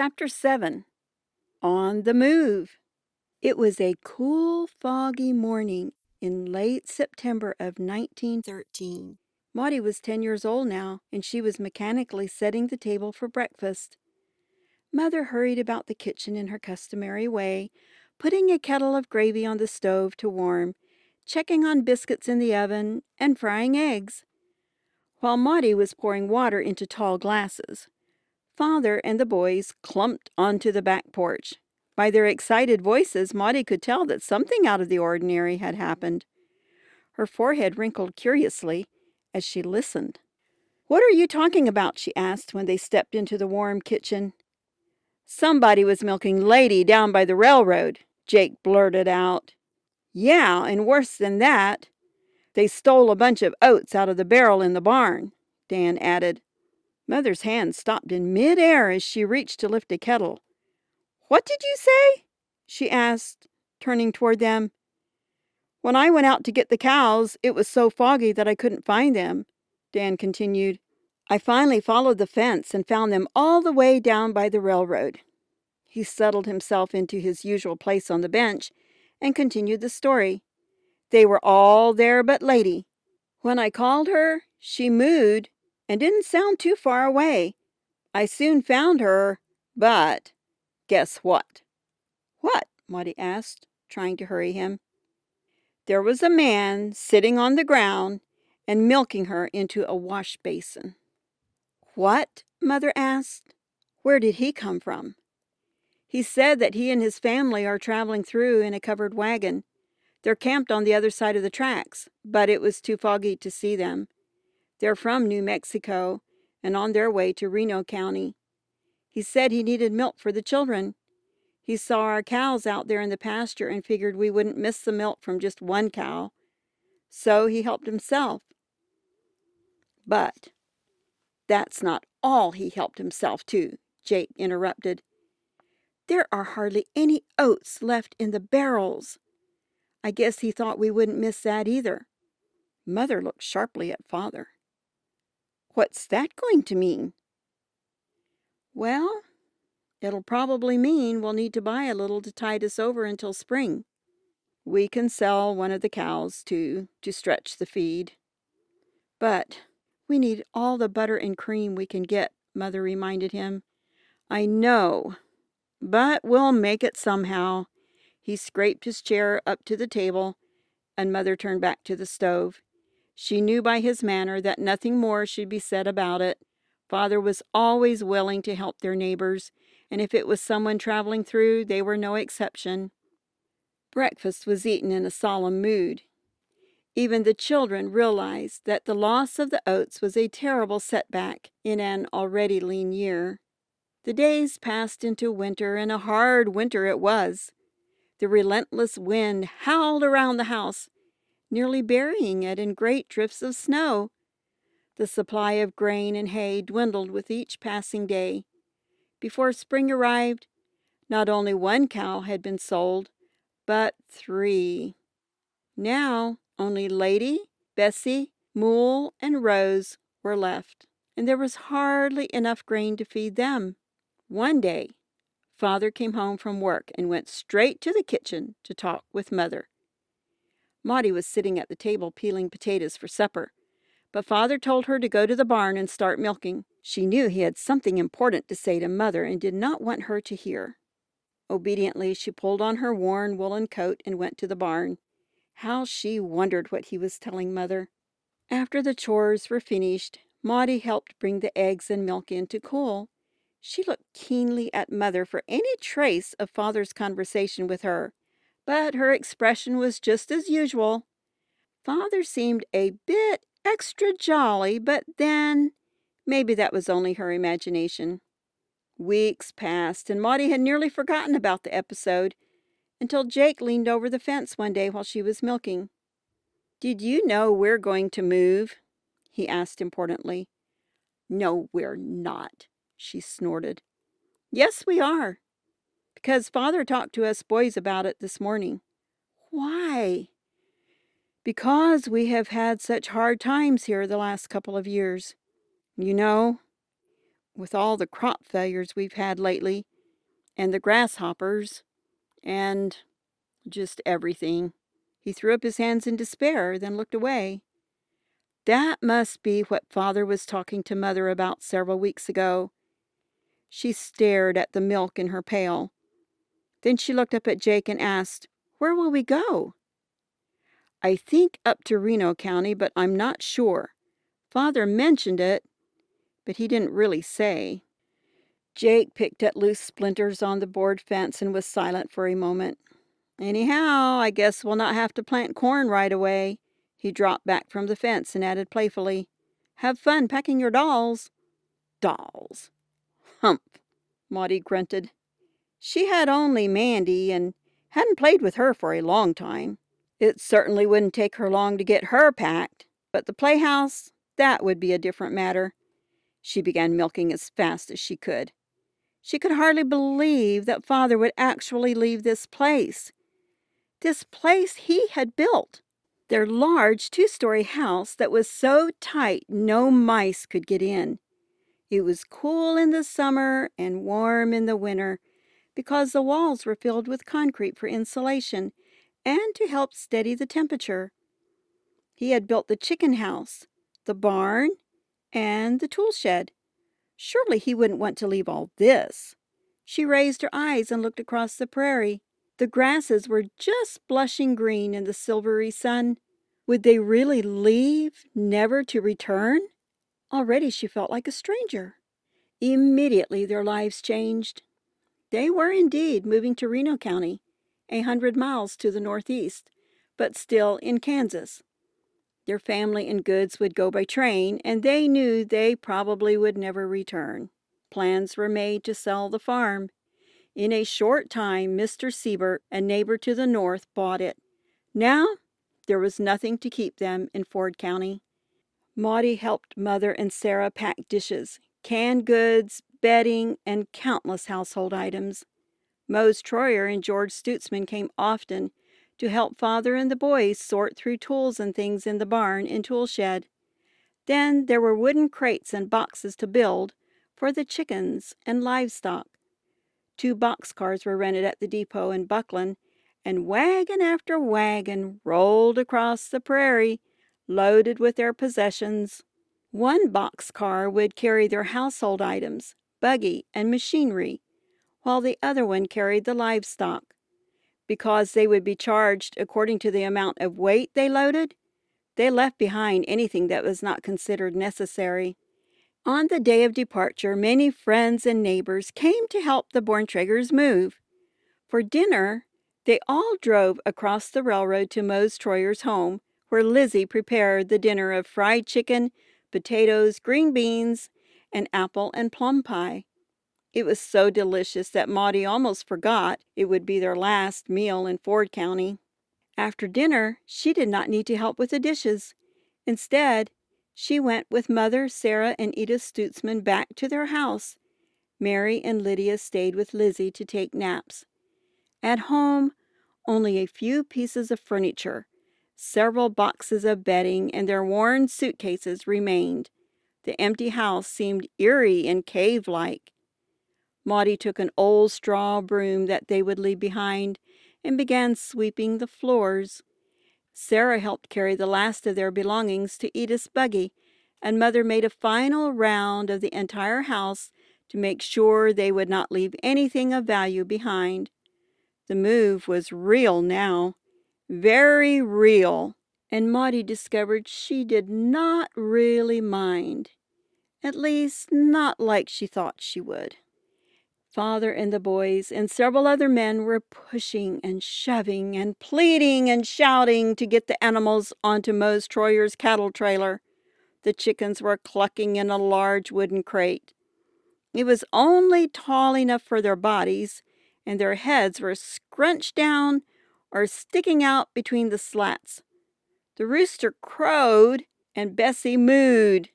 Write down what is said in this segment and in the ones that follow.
Chapter 7. On the Move. It was a cool, foggy morning in late September of 1913. Maudie was 10 years old now, and she was mechanically setting the table for breakfast. Mother hurried about the kitchen in her customary way, putting a kettle of gravy on the stove to warm, checking on biscuits in the oven, and frying eggs, while Maudie was pouring water into tall glasses. Father and the boys clumped onto the back porch. By their excited voices, Maudie could tell that something out of the ordinary had happened. Her forehead wrinkled curiously as she listened. "What are you talking about?" she asked when they stepped into the warm kitchen. "Somebody was milking Lady down by the railroad," Jake blurted out. "Yeah, and worse than that, they stole a bunch of oats out of the barrel in the barn," Dan added. Mother's hand stopped in mid-air as she reached to lift a kettle. "What did you say?" she asked, turning toward them. "When I went out to get the cows, it was so foggy that I couldn't find them," Dan continued. "I finally followed the fence and found them all the way down by the railroad." He settled himself into his usual place on the bench and continued the story. "They were all there but Lady. When I called her, she mooed and didn't sound too far away. I soon found her, but guess what?" "What?" Maudie asked, trying to hurry him. "There was a man sitting on the ground and milking her into a wash basin." "What?" Mother asked. "Where did he come from?" "He said that he and his family are traveling through in a covered wagon. They're camped on the other side of the tracks, but it was too foggy to see them. They're from New Mexico and on their way to Reno County. He said he needed milk for the children. He saw our cows out there in the pasture and figured we wouldn't miss the milk from just one cow. So he helped himself." "But that's not all he helped himself to," Jake interrupted. "There are hardly any oats left in the barrels. I guess he thought we wouldn't miss that either." Mother looked sharply at Father. "What's that going to mean?" "Well, it'll probably mean we'll need to buy a little to tide us over until spring. We can sell one of the cows, too, to stretch the feed." "But we need all the butter and cream we can get," Mother reminded him. "I know, but we'll make it somehow." He scraped his chair up to the table, and Mother turned back to the stove. She knew by his manner that nothing more should be said about it. Father was always willing to help their neighbors, and if it was someone traveling through, they were no exception. Breakfast was eaten in a solemn mood. Even the children realized that the loss of the oats was a terrible setback in an already lean year. The days passed into winter, and a hard winter it was. The relentless wind howled around the house, nearly burying it in great drifts of snow. The supply of grain and hay dwindled with each passing day. Before spring arrived, not only one cow had been sold, but 3. Now only Lady, Bessie, Mool, and Rose were left, and there was hardly enough grain to feed them. One day, Father came home from work and went straight to the kitchen to talk with Mother. Maudie was sitting at the table peeling potatoes for supper, but Father told her to go to the barn and start milking. She knew he had something important to say to Mother and did not want her to hear. Obediently, she pulled on her worn woolen coat and went to the barn. How she wondered what he was telling Mother. After the chores were finished, Maudie helped bring the eggs and milk in to cool. She looked keenly at Mother for any trace of Father's conversation with her, but her expression was just as usual. Father seemed a bit extra jolly, but then maybe that was only her imagination. Weeks passed, and Maudie had nearly forgotten about the episode until Jake leaned over the fence one day while she was milking. "Did you know we're going to move?" he asked importantly. "No, we're not," she snorted. "Yes, we are, because Father talked to us boys about it this morning." "Why?" "Because we have had such hard times here the last couple of years. You know, with all the crop failures we've had lately, and the grasshoppers, and just everything." He threw up his hands in despair, then looked away. That must be what Father was talking to Mother about several weeks ago. She stared at the milk in her pail. Then she looked up at Jake and asked, "Where will we go?" "I think up to Reno County, but I'm not sure. Father mentioned it, but he didn't really say." Jake picked at loose splinters on the board fence and was silent for a moment. "Anyhow, I guess we'll not have to plant corn right away." He dropped back from the fence and added playfully, "Have fun packing your dolls." "Dolls. Humph," Maudie grunted. She had only Mandy and hadn't played with her for a long time. It certainly wouldn't take her long to get her packed, but the playhouse, that would be a different matter. She began milking as fast as she could. She could hardly believe that Father would actually leave this place he had built. Their large 2-story house that was so tight no mice could get in. It was cool in the summer and warm in the winter because the walls were filled with concrete for insulation and to help steady the temperature. He had built the chicken house, the barn, and the tool shed. Surely he wouldn't want to leave all this. She raised her eyes and looked across the prairie. The grasses were just blushing green in the silvery sun. Would they really leave, never to return? Already she felt like a stranger. Immediately their lives changed. They were indeed moving to Reno County, 100 miles to the northeast, but still in Kansas. Their family and goods would go by train, and they knew they probably would never return. Plans were made to sell the farm. In a short time, Mr. Siebert, a neighbor to the north, bought it. Now, there was nothing to keep them in Ford County. Maudie helped Mother and Sarah pack dishes, canned goods, bedding, and countless household items. Mose Troyer and George Stutzman came often to help Father and the boys sort through tools and things in the barn and tool shed. Then there were wooden crates and boxes to build for the chickens and livestock. 2 boxcars were rented at the depot in Buckland, and wagon after wagon rolled across the prairie, loaded with their possessions. One boxcar would carry their household items, buggy, and machinery, while the other one carried the livestock. Because they would be charged according to the amount of weight they loaded, they left behind anything that was not considered necessary. On the day of departure, many friends and neighbors came to help the Borntraegers move. For dinner, they all drove across the railroad to Mose Troyer's home, where Lizzie prepared the dinner of fried chicken, potatoes, green beans, and apple and plum pie. It was so delicious that Maudie almost forgot it would be their last meal in Ford County. After dinner, she did not need to help with the dishes. Instead, she went with Mother, Sarah, and Edith Stutzman back to their house. Mary and Lydia stayed with Lizzie to take naps. At home, only a few pieces of furniture, several boxes of bedding, and their worn suitcases remained. The empty house seemed eerie and cave-like. Maudie took an old straw broom that they would leave behind and began sweeping the floors. Sarah helped carry the last of their belongings to Edith's buggy, and Mother made a final round of the entire house to make sure they would not leave anything of value behind. The move was real now, very real, and Maudie discovered she did not really mind, at least not like she thought she would. Father and the boys and several other men were pushing and shoving and pleading and shouting to get the animals onto Mose Troyer's cattle trailer. The chickens were clucking in a large wooden crate. It was only tall enough for their bodies, and their heads were scrunched down or sticking out between the slats. The rooster crowed, and Bessie mooed.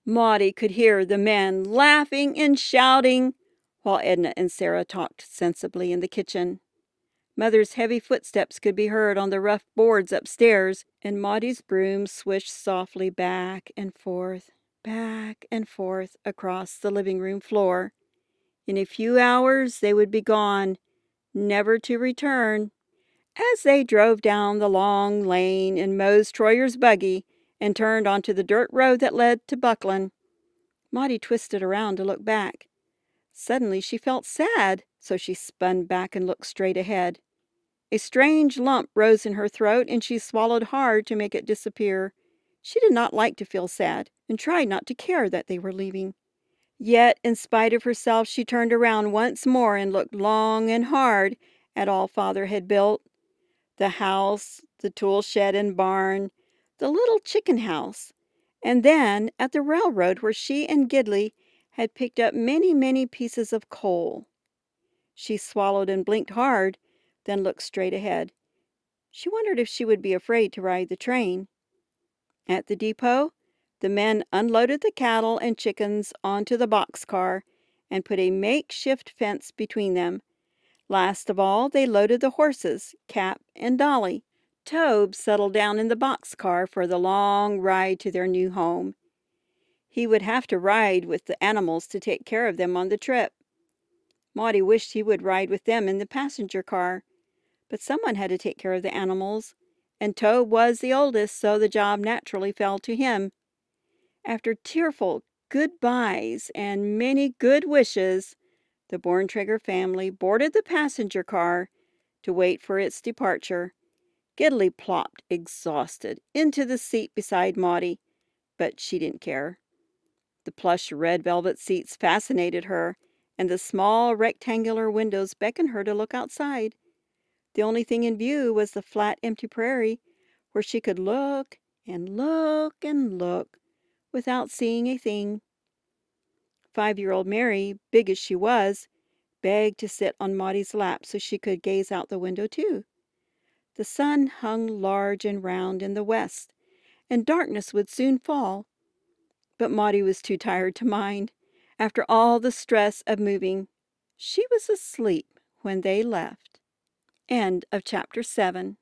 Maudie could hear the men laughing and shouting, while Edna and Sarah talked sensibly in the kitchen. Mother's heavy footsteps could be heard on the rough boards upstairs, and Maudie's broom swished softly back and forth. back and forth across the living room floor. In a few hours they would be gone, never to return. As they drove down the long lane in Mose Troyer's buggy and turned onto the dirt road that led to Buckland, Maudie twisted around to look back. Suddenly she felt sad, so she spun back and looked straight ahead. A strange lump rose in her throat, and she swallowed hard to make it disappear. She did not like to feel sad, and tried not to care that they were leaving. Yet, in spite of herself, she turned around once more and looked long and hard at all Father had built. The house, the tool shed and barn, the little chicken house, and then at the railroad where she and Gidley had picked up many, many pieces of coal. She swallowed and blinked hard, then looked straight ahead. She wondered if she would be afraid to ride the train. At the depot, the men unloaded the cattle and chickens onto the boxcar and put a makeshift fence between them. Last of all, they loaded the horses, Cap and Dolly. Tobe settled down in the boxcar for the long ride to their new home. He would have to ride with the animals to take care of them on the trip. Maudie wished he would ride with them in the passenger car, but someone had to take care of the animals, and Tobe was the oldest, so the job naturally fell to him. After tearful goodbyes and many good wishes, the Borntrager family boarded the passenger car to wait for its departure. Gidley plopped, exhausted, into the seat beside Maudie, but she didn't care. The plush red velvet seats fascinated her, and the small rectangular windows beckoned her to look outside. The only thing in view was the flat, empty prairie, where she could look and look and look without seeing a thing. 5-year-old Mary, big as she was, begged to sit on Maudie's lap so she could gaze out the window too. The sun hung large and round in the west, and darkness would soon fall. But Maudie was too tired to mind. After all the stress of moving, she was asleep when they left. End of chapter 7.